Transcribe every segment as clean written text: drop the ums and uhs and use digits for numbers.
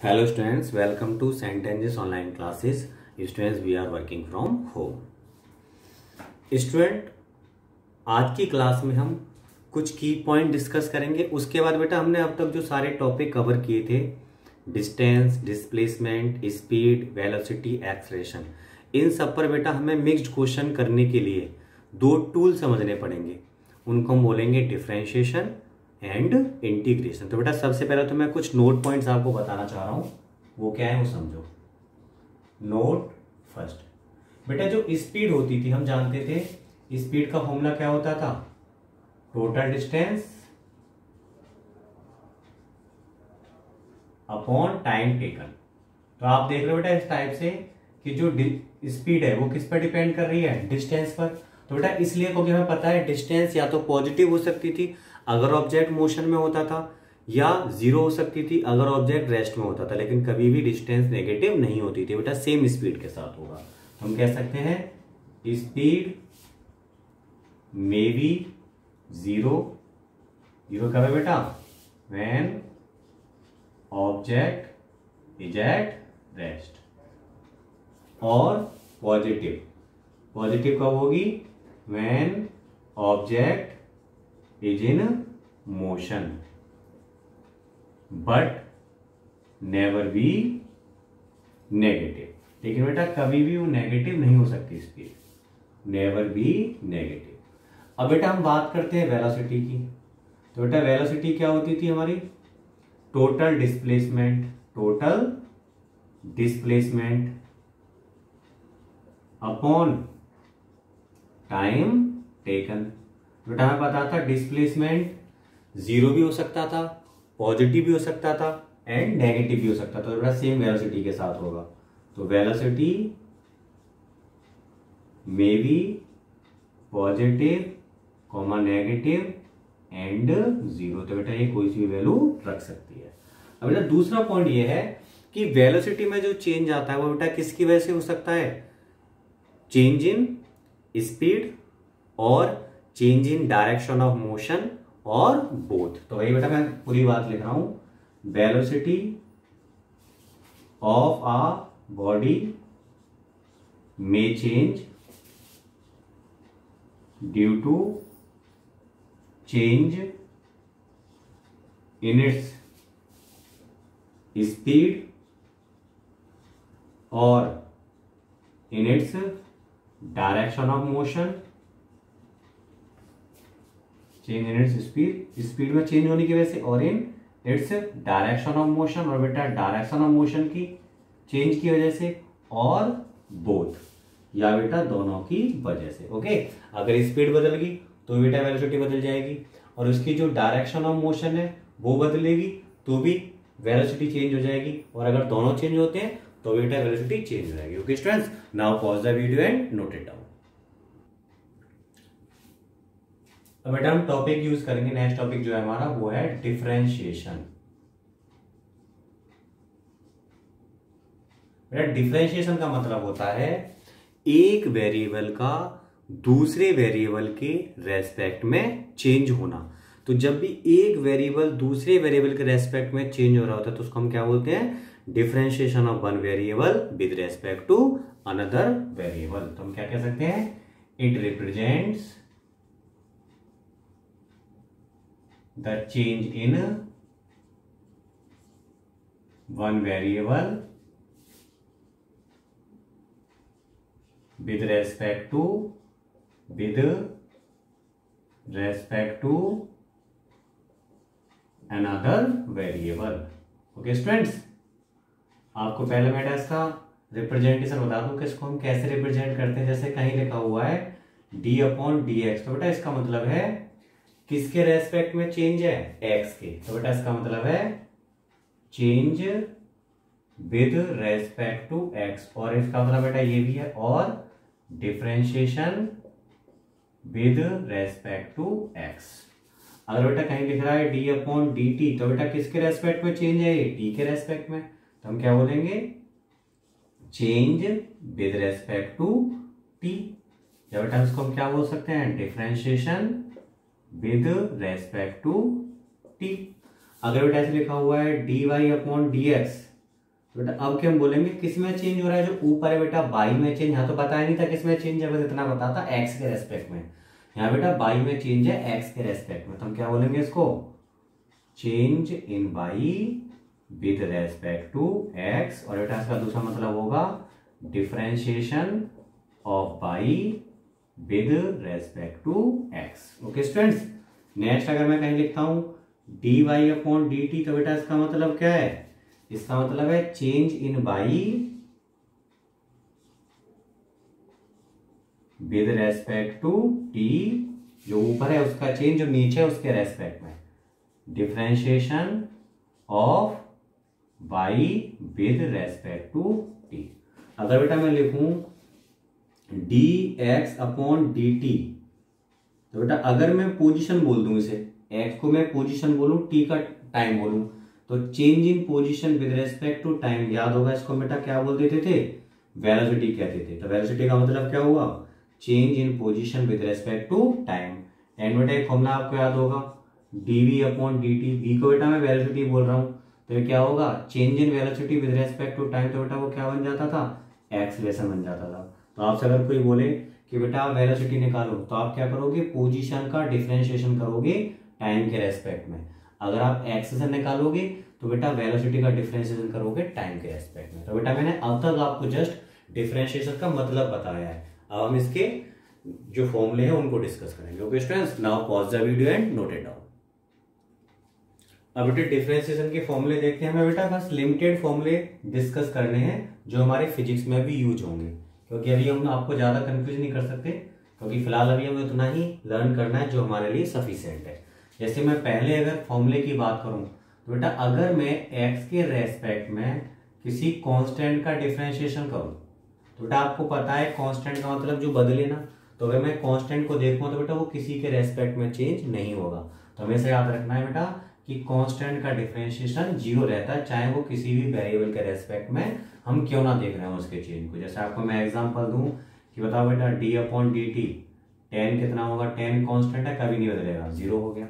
Hello students, welcome to Sentences online classes. Students, we are working from home. Student, आज की class में हम कुछ की पॉइंट डिस्कस करेंगे। उसके बाद बेटा हमने अब तक जो सारे टॉपिक कवर किए थे, distance, displacement, speed, velocity, acceleration, इन सब पर बेटा हमें मिक्स्ड क्वेश्चन करने के लिए दो टूल समझने पड़ेंगे। उनको हम बोलेंगे डिफरेंशिएशन एंड इंटीग्रेशन। तो बेटा सबसे पहले तो मैं कुछ नोट पॉइंट्स आपको बताना चाह रहा हूं, वो क्या है वो समझो। नोट फर्स्ट, बेटा जो स्पीड होती थी हम जानते थे स्पीड का फॉर्मूला क्या होता था, total distance upon time taken. तो आप देख रहे हो बेटा इस टाइप से कि जो स्पीड है वो किस पर डिपेंड कर रही है, डिस्टेंस पर। तो बेटा इसलिए क्योंकि हमें पता है डिस्टेंस या तो पॉजिटिव हो सकती थी अगर ऑब्जेक्ट मोशन में होता था, या जीरो हो सकती थी अगर ऑब्जेक्ट रेस्ट में होता था, लेकिन कभी भी डिस्टेंस नेगेटिव नहीं होती थी। बेटा सेम स्पीड के साथ होगा। हम कह सकते हैं speed may be zero, zero कब है बेटा, when object is at rest. और पॉजिटिव, पॉजिटिव कब होगी, when object is in motion but never be negative। लेकिन बेटा कभी भी वो नेगेटिव नहीं हो सकती स्पीड, नेवर बी नेगेटिव। अब बेटा हम बात करते हैं वेलोसिटी की। तो बेटा वेलोसिटी क्या होती थी हमारी, total displacement, total displacement upon time taken. बेटा हमें पता था डिस्प्लेसमेंट जीरो भी हो सकता था, पॉजिटिव भी हो सकता था एंड नेगेटिव भी हो सकता था। तो बेटा सेम वेलोसिटी के साथ होगा। तो velocity may be positive comma negative and zero. तो बेटा ये कोई सी वैल्यू रख सकती है। अब बेटा दूसरा पॉइंट ये है कि वेलोसिटी में जो चेंज आता है वो बेटा किसकी वजह से हो सकता है, चेंज इन स्पीड और change in direction of motion और बोथ। तो वही बेटा मैं पूरी बात लिख रहा हूं, velocity of a body may change due to change in its speed और in its direction of motion. Change in its speed, speed में चेंज होने की वजह से, और in its direction of motion, और बेटा डायरेक्शन ऑफ मोशन की चेंज की वजह से, और बोथ या बेटा दोनों की वजह से। ओके, अगर स्पीड बदल गई तो बेटा वेलोसिटी बदल जाएगी, और उसकी जो डायरेक्शन ऑफ मोशन है वो बदलेगी तो भी वेलोसिटी चेंज हो जाएगी, और अगर दोनों चेंज होते हैं तो बेटा वेलोसिटी चेंज हो जाएगी। Okay students, now pause the video and note it down. तो बेटा हम टॉपिक यूज करेंगे, नेक्स्ट टॉपिक जो है हमारा वो है डिफरेंशिएशन। बेटा डिफरेंशिएशन का मतलब होता है एक वेरिएबल का दूसरे वेरिएबल के रेस्पेक्ट में चेंज होना। तो जब भी एक वेरिएबल दूसरे वेरिएबल के रेस्पेक्ट में चेंज हो रहा होता है तो उसको हम क्या बोलते हैं, differentiation of one variable with respect to another variable. तो हम क्या कह सकते हैं, it represents the change in one variable with respect to another variable। Okay students, आपको पहले मैं इसका रिप्रेजेंटेशन बता दूं कि इसको हम कैसे रिप्रेजेंट करते हैं। जैसे कहीं लिखा हुआ है d अपॉन डी एक्स, तो बेटा इसका मतलब है किसके रेस्पेक्ट में चेंज है, x के। तो बेटा इसका मतलब है change with respect to x, और इसका मतलब बेटा ये भी है, और differentiation with respect to x। अगर बेटा कहीं लिख रहा है d अपॉन डी टी, तो बेटा किसके रेस्पेक्ट में चेंज है, ये t के रेस्पेक्ट में। तो हम क्या बोलेंगे, change with respect to t, या बेटा इसको हम क्या बोल सकते हैं, differentiation with respect to t. अगर बेटा ऐसे लिखा हुआ है dy अपॉन dx, तो बेटा अब क्या हम बोलेंगे किस में चेंज हो रहा है, जो ऊपर है बेटा बाई में चेंज, यहाँ तो बताया नहीं था किस में चेंज है, बस इतना पता था एक्स के रेस्पेक्ट में। यहाँ बेटा बाई में चेंज है एक्स के रेस्पेक्ट में, तो हम क्या बोलेंगे इसको, change in y with respect to x. और बेटा इसका दूसरा मतलब होगा differentiation of y with respect to x. Okay students, next अगर मैं कहीं लिखता हूं d y upon d t, तो बेटा इसका मतलब क्या है, इसका मतलब है change in y with respect to t, जो ऊपर है उसका चेंज, जो नीचे है उसके रेस्पेक्ट में, differentiation of y with respect to t. अगर बेटा मैं लिखूं d x upon d t, तो बेटा अगर मैं पोजीशन बोल दूं, इसे एक्स को मैं पोजीशन बोलूं, टी का टाइम बोलूं, तो change in position with respect to time, याद होगा इसको बेटा क्या बोल देते थे, वेलोसिटी कहते थे। तो वेलोसिटी का मतलब क्या हुआ, change in position with respect to time. And बेटा एक फॉर्मूला आपको याद होगा d v upon d t, v को बेटा मैं वेलोसिटी बोल रहा हूं, तो ये क्या होगा, change in velocity with respect to time, तो बेटा वो क्या बन जाता था, एक्सीलरेशन बन जाता था। तो आपसे अगर कोई बोले कि बेटा आप वेलोसिटी निकालो, तो आप क्या करोगे, पोजीशन का डिफरेंशिएशन करोगे टाइम के रेस्पेक्ट में। अगर आप एक्सेलरेशन निकालोगे तो बेटा वेलोसिटी का डिफरेंशिएशन करोगे टाइम के रेस्पेक्ट में। तो बेटा मैंने अब तक आपको जस्ट डिफरेंशिएशन का मतलब बताया है, अब हम इसके जो फॉर्मूले हैं उनको डिस्कस करेंगे। Okay students, now pause the video and note it down. अब बेटा डिफरेंशिएशन के फॉर्मूले देखते हैं, हमें बेटा बस लिमिटेड फॉर्मूले डिस्कस करने हैं जो हमारे फिजिक्स में भी यूज होंगे, क्योंकि अभी हम आपको ज्यादा कंफ्यूज नहीं कर सकते, क्योंकि फिलहाल अभी हमें उतना ही लर्न करना है जो हमारे लिए सफिशिएंट है। जैसे मैं पहले अगर फॉर्मूले की बात करूं, तो बेटा अगर मैं एक्स के रेस्पेक्ट में किसी कांस्टेंट का डिफरेंशिएशन करूं, तो बेटा आपको पता है कांस्टेंट का मतलब जो बदले ना, तो अगर मैं कांस्टेंट को देखूं तो बेटा वो किसी के रेस्पेक्ट में चेंज नहीं होगा। तो हमेशा याद रखना है बेटा कि कांस्टेंट का डिफरेंशिएशन जीरो रहता है, चाहे वो किसी भी वेरिएबल के रेस्पेक्ट में हम क्यों ना देख रहे हो उसके चेंज को। जैसे आपको मैं एग्जांपल दूं कि बताओ बेटा D upon d T, ten कितना होगा, टेन कांस्टेंट है कभी नहीं बदलेगा, जीरो हो गया।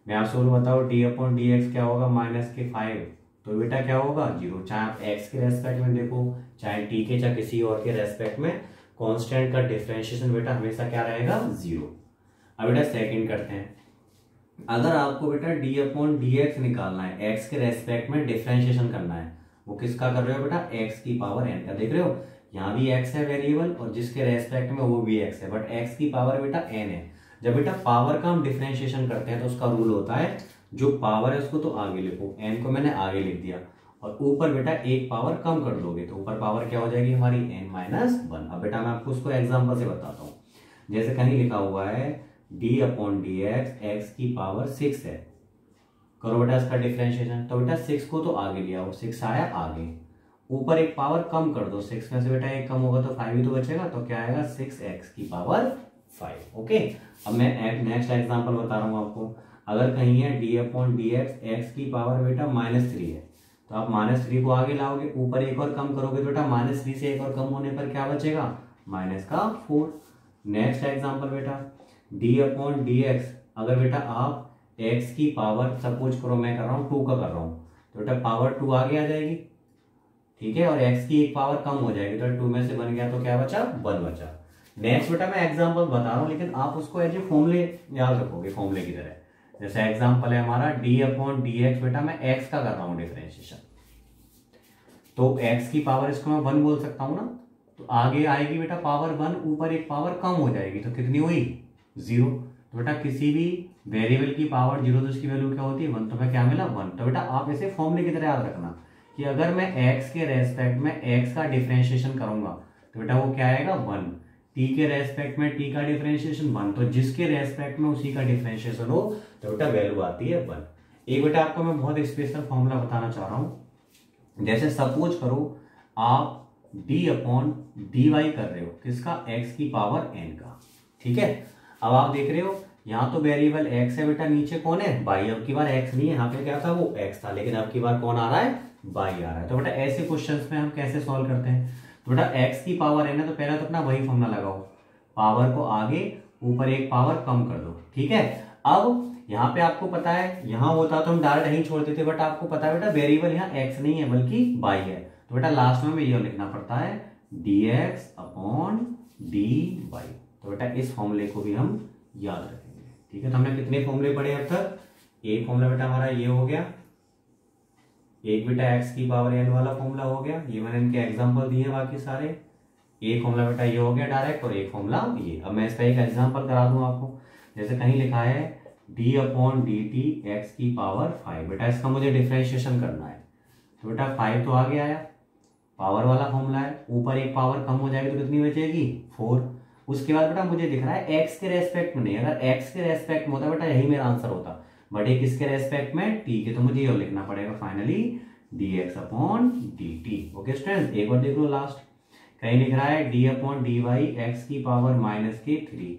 मैं आपसे बताओ डी अपॉन डी एक्स क्या होगा, माइनस के 5, तो बेटा क्या होगा, जीरो। चाहे आप एक्स के रेस्पेक्ट में देखो, चाहे टी के, चाहे किसी और के रेस्पेक्ट में, कांस्टेंट का डिफरेंशिएशन बेटा हमेशा क्या रहेगा, जीरो। अब बेटा सेकंड करते हैं, अगर आपको बेटा डी अपॉन डी एक्स निकालना है, एक्स के रेस्पेक्ट में डिफरेंशिएशन करना है, वो किसका कर रहे हो बेटा, एक्स की पावर एन का। देख रहे हो यहाँ भी एक्स है वेरिएबल और जिसके रेस्पेक्ट में वो भी एक्स है, बट एक्स की पावर बेटा एन है। जब बेटा पावर का हम डिफरेंशिएशन करते हैं तो उसका रूल होता है जो पावर है उसको तो आगे लिखो, एन को मैंने आगे लिख दिया, और ऊपर बेटा एक पावर कम कर दोगे तो ऊपर पावर क्या हो जाएगी हमारी, एन माइनस वन। अब बेटा मैं आपको उसको एग्जाम्पल से बताता हूँ। जैसे कहीं लिखा हुआ है D upon D x, x की पावर 6 है, करो बेटा इसका डिफरेंशिएशन, तो बेटा 6 को तो आगे लिया, वो 6 आया आगे, ऊपर एक पावर कम कर दो, 6 में से बेटा एक कम होगा तो 5 ही तो बचेगा, तो क्या आएगा 6x की पावर 5। ओके, अब मैं नेक्स्ट एग्जांपल बता रहा हूँ आपको। अगर कहीं है D upon D x, x की पावर बेटा -3 है, तो आप -3 को आगे लाओगे, ऊपर एक और कम करोगे तो बेटा -3 से एक और कम होने पर क्या बचेगा, -4। नेक्स्ट एग्जांपल बेटा डी अपॉन डी एक्स, अगर बेटा आप x की पावर सपोज करो मैं कर रहा हूँ 2 का कर रहा हूँ, तो बेटा पावर 2 आगे आ जाएगी, ठीक है, और x की एक पावर कम हो जाएगी, तो 2 में से बन गया तो क्या बचा, 1 बचा। नेक्स्ट बेटा मैं एग्जांपल बता रहा हूँ, लेकिन आप उसको एज ए फॉर्मूले याद रखोगे, फॉर्मूले की तरह। जैसे एग्जांपल है हमारा डी अपॉन डी एक्स, बेटा मैं x का कर रहा हूँ डिफरेंशिएशन, तो x की पावर इसको मैं 1 बोल सकता हूँ ना, तो आगे आएगी बेटा पावर 1, ऊपर एक पावर कम हो जाएगी, तो कितनी हुई, 0। तो बेटा किसी भी वेरिएबल की पावर 0 तो उसकी वैल्यू क्या होती है, 1, तो मैं क्या मिला 1। तो बेटा आप इसे फॉर्मूले की तरह याद रखना कि अगर मैं x के रेस्पेक्ट में x का डिफरेंशिएशन करूंगा तो बेटा वो क्या आएगा 1, t के रेस्पेक्ट में t का डिफरेंशिएशन 1, तो जिसके रेस्पेक्ट में उसी का डिफरेंशिएशन हो तो बेटा वैल्यू आती है 1। एक बेटा आपको मैं बहुत स्पेशल फॉर्मूला बताना चाह रहा हूं। जैसे सपोज करो आप d अपॉन dy कर रहे हो, किसका, x की पावर n का, ठीक है। अब आप देख रहे हो यहाँ तो वेरिएबल x है बेटा, नीचे कौन है, y। अब की बार x नहीं है, यहाँ पे क्या था, वो x था, लेकिन अब की बार कौन आ रहा है, y आ रहा है। तो बेटा ऐसे क्वेश्चंस में हम कैसे सॉल्व करते हैं, तो बेटा x की पावर n है, तो पहले तो अपना वही फॉर्मूला लगाओ, पावर को आगे ऊपर एक पावर कम कर दो, ठीक है। अब यहाँ पे आपको पता है, यहाँ होता तो हम डायरेक्ट नहीं छोड़ते थे, बट आपको पता है बेटा वेरिएबल यहाँ x नहीं है बल्कि y है, तो बेटा लास्ट में ये लिखना पड़ता है dx अपॉन dy। तो बेटा इस फॉर्मूले को भी हम याद रखेंगे। ठीक है, तो हमने कितने फॉर्मूले पढ़े अब तक? एक फॉर्मूला बेटा हमारा ये हो गया, एक बेटा x की पावर n वाला फॉर्मूला हो गया, ये मैंने इनके एग्जांपल दिए बाकी सारे। एक फॉर्मूला बेटा ये हो गया डायरेक्ट, और एक फॉर्मूला ये। अब मैं इसका एक एग्जांपल करा दूं आपको। जैसे कहीं लिखा है d upon d T x की पावर 5। बेटा इसका मुझे डिफरेंशिएशन करना है। तो बेटा 5 तो आगे आया, पावर वाला फॉर्मूला है, ऊपर एक पावर कम हो जाएगी तो कितनी बचेगी? 4। उसके बाद बेटा मुझे दिख रहा है x के रेस्पेक्ट में नहीं, अगर x के रेस्पेक्ट में होता बेटा यही मेरा आंसर होता, बट ये किसके रेस्पेक्ट में? t के। तो मुझे ये लिखना पड़ेगा finally dx upon dt। Okay students, एक बार देख लो लास्ट। कहीं लिख रहा है d अपॉन dy x की पावर -3।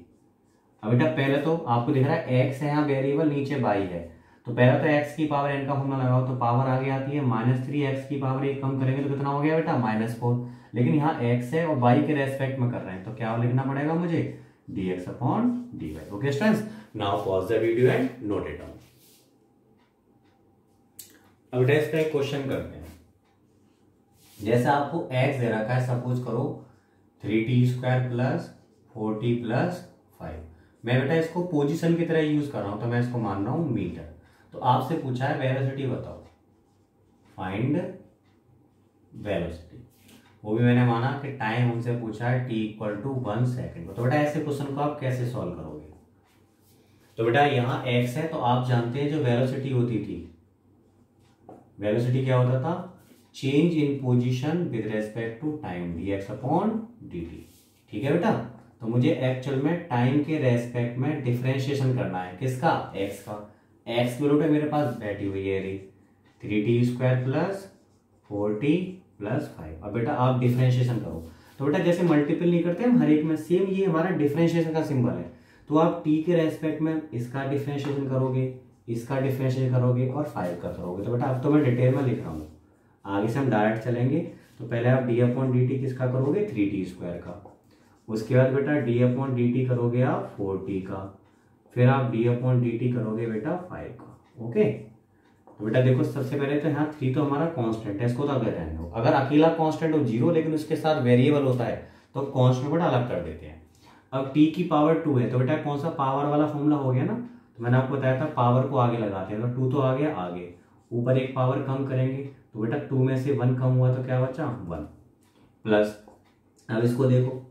अब बेटा पहले तो आपको दिख रहा है x है यहाँ वेरिएबल, नीचे y है, तो पहले तो x की पावर n का फॉर्मूला लगाओ तो पावर आगे आती है -3, x की पावर 1 कम करेंगे तो कितना हो गया बेटा? -4। लेकिन यहाँ x है और y के रेस्पेक्ट में कर रहे हैं, तो क्या लिखना पड़ेगा मुझे? dx upon dy। Okay students, now pause the video and note it down. अब बेटा इसका एक क्वेश्चन करते हैं। जैसे आपको x दे रखा है, सपोज करो 3t² प्लस 4t प्लस 5। मैं बेटा इसको पोजीशन की तरह यूज कर रहा हूं, तो मैं इसको मान रहा हूं मीटर। तो आपसे पूछा है वेलोसिटी बताओ, फाइंड वेलोसिटी। वो भी मैंने माना कि टाइम हमसे पूछा है t = 1 सेकेंड। तो बेटा ऐसे क्वेश्चन को आप कैसे सॉल्व करोगे? तो बेटा यहाँ x है, तो आप जानते हैं जो वेलोसिटी होती थी, वेलोसिटी क्या होता था? Change in position with respect to time, dx upon dt। ठीक है बेटा, तो मुझे एक्चुअल में टाइम के रेस्पेक्ट में डिफरेंशिएशन करना है। किसका? x का। x की वैल्यू मेरे पास बैठी हुई है 3t² प्लस 4t प्लस 5। अब बेटा आप डिफरेंशिएशन करो। तो बेटा जैसे मल्टीपल नहीं करते हम हर एक में, सेम ये हमारा डिफरेंशिएशन का सिंबल है। तो आप t के रेस्पेक्ट में इसका डिफरेंशिएशन करोगे, इसका डिफरेंशिएशन करोगे और 5 का करोगे। तो बेटा अब तो मैं डिटेल में लिख रहा हूँ, आगे से हम डायरेक्ट चलेंगे। तो पहले आप d अपॉन dt किसका करोगे? 3t² का। उसके बाद बेटा d अपॉन dt करोगे आप 4t का, फिर आप d अपॉन dt करोगे बेटा 5 का। ओके, तो बेटा देखो सबसे पहले तो यहाँ 3 तो हमारा कांस्टेंट है, इसको तो अगर रहने दो। अगर अकेला कांस्टेंट हो 0, लेकिन उसके साथ वेरिएबल होता है तो कांस्टेंट बेटा अलग कर देते हैं। अब t की पावर 2 है, तो बेटा कौन सा पावर वाला फॉर्मूला हो गया ना, तो मैंने आपको बताया था पावर को आगे लगाते हैं। तो 2 तो आ गया आगे, ऊपर एक पावर कम करेंगे तो बेटा 2 में से 1 कम हुआ तो क्या बचा? 1 प्लस। अब इसको देखो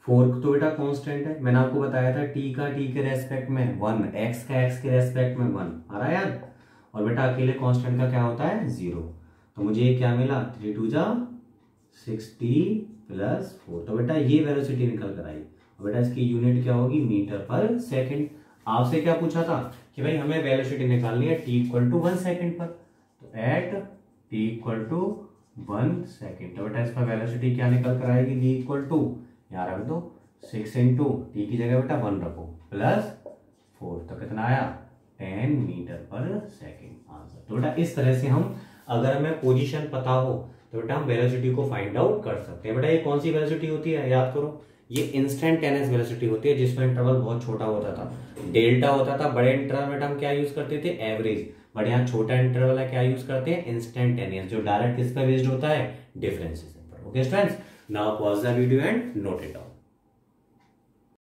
4 तो बेटा कांस्टेंट है, मैंने आपको बताया था t का t के रेस्पेक्ट में 1, x का x के रेस्पेक्ट में 1 आ रहा है याद। और बेटा अकेले कांस्टेंट का क्या होता है? 0। तो मुझे ये क्या मिला? 3 2 जा 60 प्लस 4। तो बेटा ये वेलोसिटी निकल कर आई। और बेटा इसकी यूनिट क्या होगी? मीटर पर सेकंड। आपसे क्या पूछा था कि भाई हमें वेलोसिटी निकालनी है t = 1 सेकंड पर। तो एट t = 1 सेकंड, तो बेटा इसका वेलोसिटी क्या निकल कर आएगी? v यहाँ रख दो 6 इंटू टी की जगह बेटा 1 रखो प्लस 4, तो कितना आया? 10 मीटर पर सेकेंड आंसर। तो बेटा इस तरह से हम, अगर हमें पोजीशन पता हो तो बेटा हम वेलोसिटी को फाइंड आउट कर सकते हैं। बेटा ये कौन सी वेलोसिटी होती है याद करो? ये इंस्टेंटेनियस वेलोसिटी होती है, जिसमें इंटरवल बहुत छोटा होता था, डेल्टा होता था। बड़े इंटरवल में हम क्या यूज करते थे? एवरेज। बट यहाँ छोटा इंटरवल है, क्या यूज करते हैं? इंस्टेंटेनियस, जो डायरेक्ट किस पर बेस्ड होता है? डिफरेंशिएशन पर। Okay students, now pause the video and note it down.